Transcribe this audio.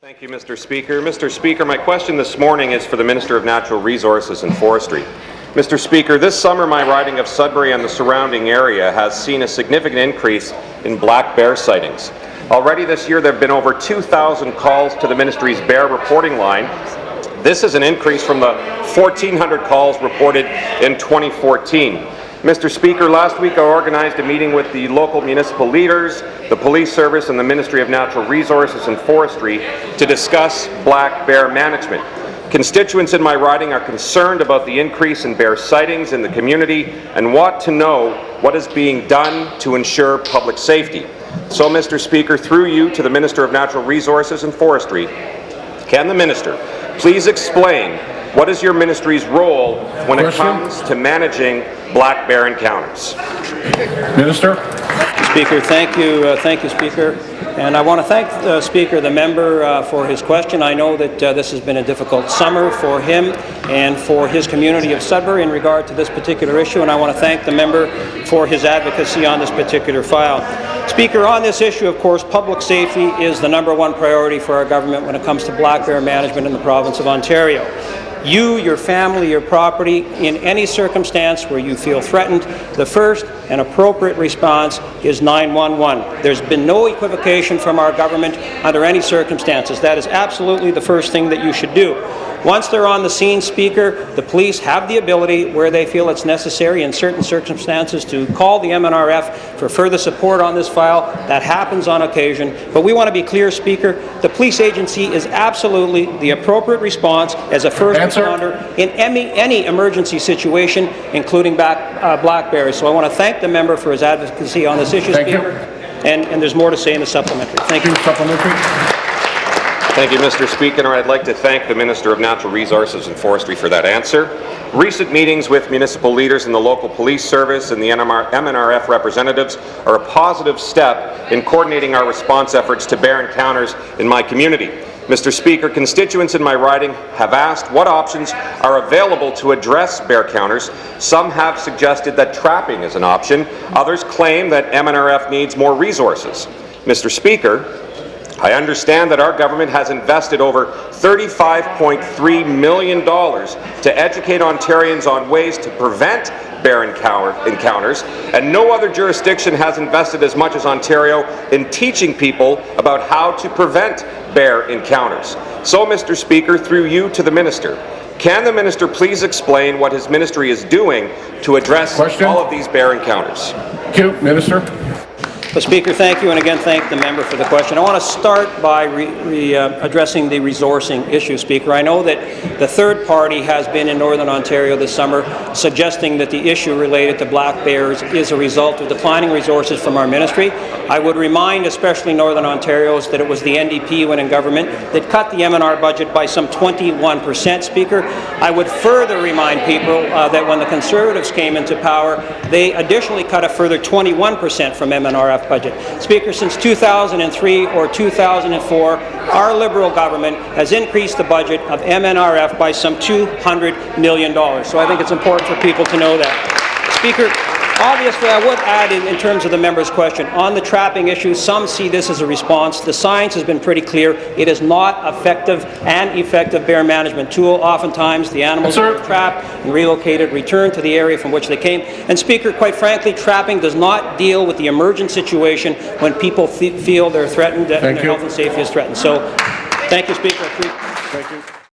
Thank you, Mr. Speaker. Mr. Speaker, my question this morning is for the Minister of Natural Resources and Forestry. Mr. Speaker, this summer my riding of Sudbury and the surrounding area has seen a significant increase in black bear sightings. Already this year there have been over 2,000 calls to the Ministry's bear reporting line. This is an increase from the 1,400 calls reported in 2014. Mr. Speaker, last week I organized a meeting with the local municipal leaders, the police service and the Ministry of Natural Resources and Forestry to discuss black bear management. Constituents in my riding are concerned about the increase in bear sightings in the community and want to know what is being done to ensure public safety. So, Mr. Speaker, through you to the Minister of Natural Resources and Forestry, can the Minister please explain what is your ministry's role when it comes to managing black bear encounters? Minister. Speaker, thank you, Speaker. And I want to thank the Speaker, the member, for his question. I know that this has been a difficult summer for him and for his community of Sudbury in regard to this particular issue, and I want to thank the member for his advocacy on this particular file. Speaker, on this issue, of course, public safety is the #1 priority for our government when it comes to black bear management in the province of Ontario. You, your family, your property, in any circumstance where you feel threatened, the first and appropriate response is 911. There's been no equivocation from our government under any circumstances. That is absolutely the first thing that you should do. Once they're on the scene, Speaker, the police have the ability, where they feel it's necessary in certain circumstances, to call the MNRF for further support on this file. That happens on occasion. But we want to be clear, Speaker, the police agency is absolutely the appropriate response as a first responder in any emergency situation, including black bears. So I want to thank the member for his advocacy on this issue, Speaker. And there's more to say in the supplementary. Thank you. Supplementary. Thank you, Mr. Speaker. I'd like to thank the Minister of Natural Resources and Forestry for that answer. Recent meetings with municipal leaders in the local police service and the MNRF representatives are a positive step in coordinating our response efforts to bear encounters in my community. Mr. Speaker, constituents in my riding have asked what options are available to address bear counters. Some have suggested that trapping is an option. Others claim that MNRF needs more resources. Mr. Speaker, I understand that our government has invested over $35.3 million to educate Ontarians on ways to prevent bear encounters, and no other jurisdiction has invested as much as Ontario in teaching people about how to prevent bear encounters. So, Mr. Speaker, through you to the Minister, can the Minister please explain what his ministry is doing to address all of these bear encounters? Thank you, Minister. Well, Speaker, thank you, and again thank the member for the question. I want to start by addressing the resourcing issue, Speaker. I know that the third party has been in Northern Ontario this summer suggesting that the issue related to black bears is a result of declining resources from our ministry. I would remind especially Northern Ontarians that it was the NDP when in government that cut the MNR budget by some 21%, Speaker. I would further remind people that when the Conservatives came into power, they additionally cut a further 21% from MNRF budget. Speaker, since 2003 or 2004, our Liberal government has increased the budget of MNRF by some $200 million. So I think it's important for people to know that. Speaker, obviously, I would add in terms of the member's question, on the trapping issue, some see this as a response. The science has been pretty clear. It is not an effective bear management tool. Oftentimes, the animals are trapped and relocated, returned to the area from which they came. And Speaker, quite frankly, trapping does not deal with the emergent situation when people feel they're threatened and their health and safety is threatened. So, thank you, Speaker. Thank you.